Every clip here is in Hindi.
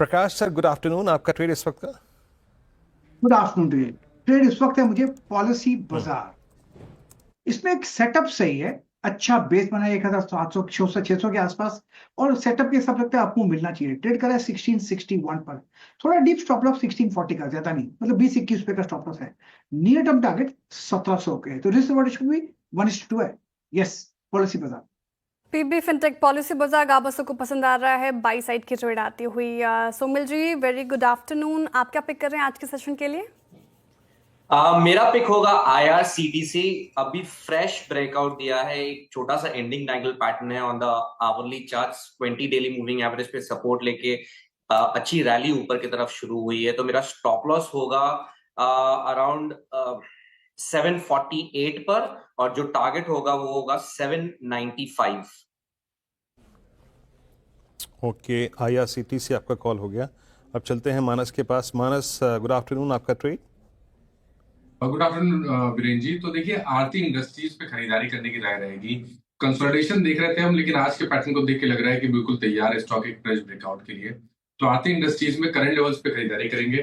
प्रकाश सर, गुड आफ्टरनून। आपका ट्रेड इस वक्त का? Good afternoon to you. Trade इस वक्त है मुझे पॉलिसी बाजार। इसमें एक सेटअप सही है, अच्छा बेस बना है 1700 600 के आसपास, और सेटअप के हिसाब लगता है आपको मिलना चाहिए। ट्रेड करा है 1661 पर, थोड़ा डीप स्टॉप लॉस 1640 का, ज्यादा नहीं, मतलब 20-21 पे का स्टॉप लॉस है। नियर टर्म टारगेट 1700 के, तो रिस्क रिवॉर्ड भी 1:2 है। यस, पॉलिसी बाजार। पीबी फिनटेक पॉलिसी बाजार गाबसों को पसंद आ रहा है, बाई साइड की ट्रेड आती हुई। सोमिल जी, वेरी गुड आफ्टरनून। आप क्या पिक कर रहे हैं आज के सेशन के लिए? मेरा पिक होगा IRCTC। अभी फ्रेश ब्रेकआउट दिया है, एक छोटा सा एंडिंग डायगोनल पैटर्न है on the hourly charts, 20 daily moving average पे सपोर्ट लेके अच्छी रैली ऊपर की तरफ शुरू हुई है। तो मेरा स्टॉप लॉस होगा अराउंड 748 पर, और जो टारगेट होगा वो होगा 795। ओके, IRCT से आपका कॉल हो गया। अब चलते हैं मानस के पास। मानस, गुड आफ्टरनून। आपका trade? Good afternoon Virendra ji. तो देखिए, आरती इंडस्ट्रीज पे खरीदारी करने की राय रहेगी। कंसोलिडेशन देख रहे थे हम, लेकिन आज के पैटर्न को देख के लग रहा है कि बिल्कुल तैयार है स्टॉक एक फ्रेश ब्रेकआउट के लिए। तो आरती इंडस्ट्रीज में करंट लेवल्स पे खरीदारी करेंगे।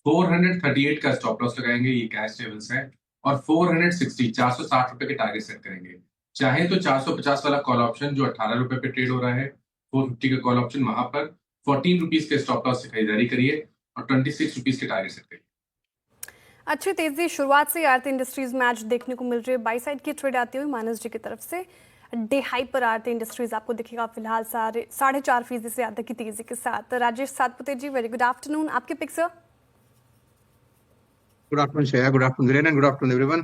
438 का स्टॉप लॉस लगाएंगे, ये कैश लेवल्स है। और 460 460 रुपए के टारगेट सेट करेंगे। चाहे तो 450 वाला कॉल ऑप्शन जो 18 रुपए पे ट्रेड हो रहा है, 450 का कॉल ऑप्शन, वहां पर 14 रुपीज के स्टॉप लॉस से खरीदारी करिए और 26 रुपीज के टारगेट सेट करिए। अच्छी तेजी शुरुआत से आरती इंडस्ट्रीज में आज देखने को मिल रही है, बाई साइड की ट्रेड आती हुई मानस जी की तरफ से। डे हाई पर आरती इंडस्ट्रीज आपको दिखेगा फिलहाल 4.5% से ज्यादा की तेजी के साथ। Rajesh Satpute ji, very good afternoon. आपके pick sir? Good afternoon Shreya, good afternoon Viren, and good afternoon everyone.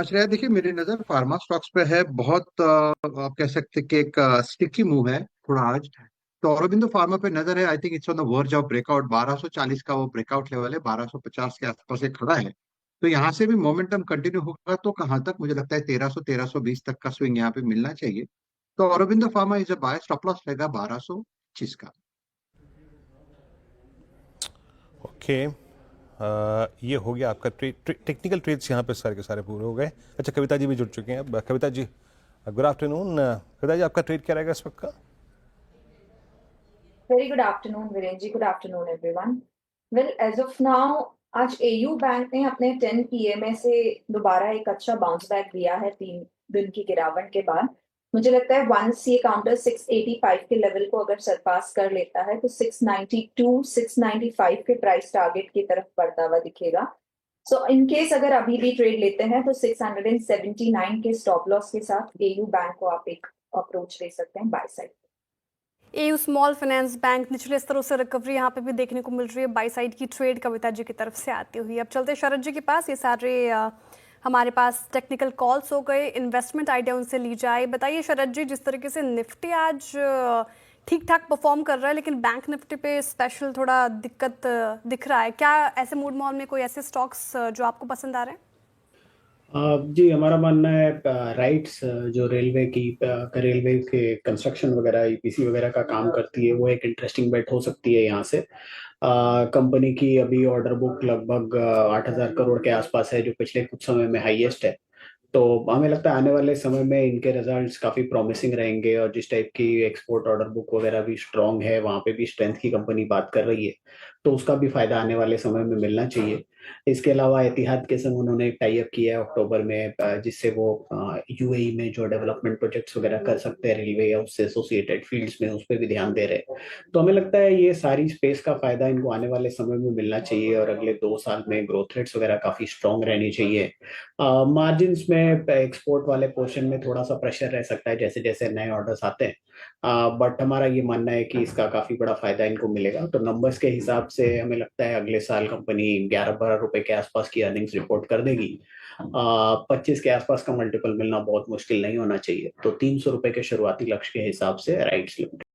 Shreya, देखिए मेरी नजर फार्मा स्टॉक्स पे है बहुत। आप कह सकते हैं कि एक स्टिकी मूव है थोड़ा आज। तो औरोबिंदो फार्मा पे नजर है। I think it's on the verge of breakout. 1240 का वो ब्रेकआउट लेवल है, 1250 के आसपास एक खड़ा है। तो यहाँ से भी मोमेंटम कंटिन्यू होगा तो कहाँ तक, मुझे लगता है 1300 1320 तक का स्विंग यहाँ पे मिलना चाहिए। तो Aurobindo pharma is a buy, stop loss रहेगा 1225 का। ओके, ये हो गया आपका ट्रेड। टेक्निकल ट्रेड्स यहाँ पे सारे के सारे पूरे हो गए। अच्छा, कविता जी भी जुड़ चुके हैं। अब कविता जी, गुड आफ्टरनून। कविता जी, आपका ट्रेड क्या रहेगा इस वक्त का? Very good afternoon, Virenji. Good afternoon, everyone. Well, as of now, आज AU बैंक ने अपने 10 PMA से दोबारा एक अच्छा बाउंस बैक दिया है 3 दिन की गिरावट के बाद। मुझे लगता है वंस ये काउंटर 685 के लेवल को अगर सरपास कर लेता है तो 692 695 के प्राइस टारगेट की तरफ बढ़ता हुआ दिखेगा। सो इन केस अगर अभी भी ट्रेड लेते हैं तो 679 के स्टॉप लॉस के साथ AU बैंक को आप एक अप्रोच ले सकते हैं by side. AU small finance bank निचले स्तरों से रिकवरी यहाँ पे भी देखने को मिल रही है, बाई साइड की ट्रेड कविता जी की तरफ से आती हुई। अब चलते शरद जी के पास। ये सारे हमारे पास टेक्निकल कॉल्स हो गए, इन्वेस्टमेंट आइडिया उनसे ली जाए। बताइए शरद जी, जिस तरीके से निफ्टी आज ठीक ठाक परफॉर्म कर रहा है, लेकिन बैंक निफ्टी पे स्पेशल थोड़ा दिक्कत दिख रहा है, क्या ऐसे मूड मॉल में कोई ऐसे स्टॉक्स जो आपको पसंद आ रहे हैं? जी, हमारा मानना है राइट्स जो रेलवे के कंस्ट्रक्शन वगैरह, EPC वगैरह का काम करती है, वो एक इंटरेस्टिंग बेट हो सकती है यहाँ से। कंपनी की अभी ऑर्डर बुक लगभग 8,000 करोड़ के आसपास है, जो पिछले कुछ समय में हाईएस्ट है। तो हमें लगता है आने वाले समय में इनके रिजल्ट्स काफी प्रॉमिसिंग रहेंगे, और जिस टाइप की एक्सपोर्ट ऑर्डर बुक वगैरह भी स्ट्रांग है, वहां पे भी स्ट्रेंथ की कंपनी बात कर रही है, तो उसका भी फायदा आने वाले समय में मिलना चाहिए। इसके अलावा एतिहाद के संग उन्होंने एक टाई अप किया है अक्टूबर में, जिससे वो UAE में जो डेवलपमेंट प्रोजेक्ट्स वगैरह कर सकते हैं रेलवे या उससे एसोसिएटेड फील्ड्स में, उस पर भी ध्यान दे रहे हैं। तो हमें लगता है ये सारी स्पेस का फायदा इनको आने वाले समय में मिलना चाहिए, और अगले 2 साल में ग्रोथ रेट्स वगैरह काफी स्ट्रांग रहनी चाहिए। मार्जिन में एक्सपोर्ट वाले पोर्शन में थोड़ा सा प्रेशर रह सकता है जैसे जैसे नए ऑर्डर्स आते हैं, बट हमारा ये मानना है कि इसका काफी बड़ा फायदा इनको मिलेगा। तो नंबर्स के हिसाब से हमें लगता है अगले साल कंपनी 11-12 रुपए के आसपास की अर्निंग्स रिपोर्ट कर देगी। 25 के आसपास का मल्टीपल मिलना बहुत मुश्किल नहीं होना चाहिए। तो 300 रुपए के शुरुआती लक्ष्य के हिसाब से राइट्स लिमिटेड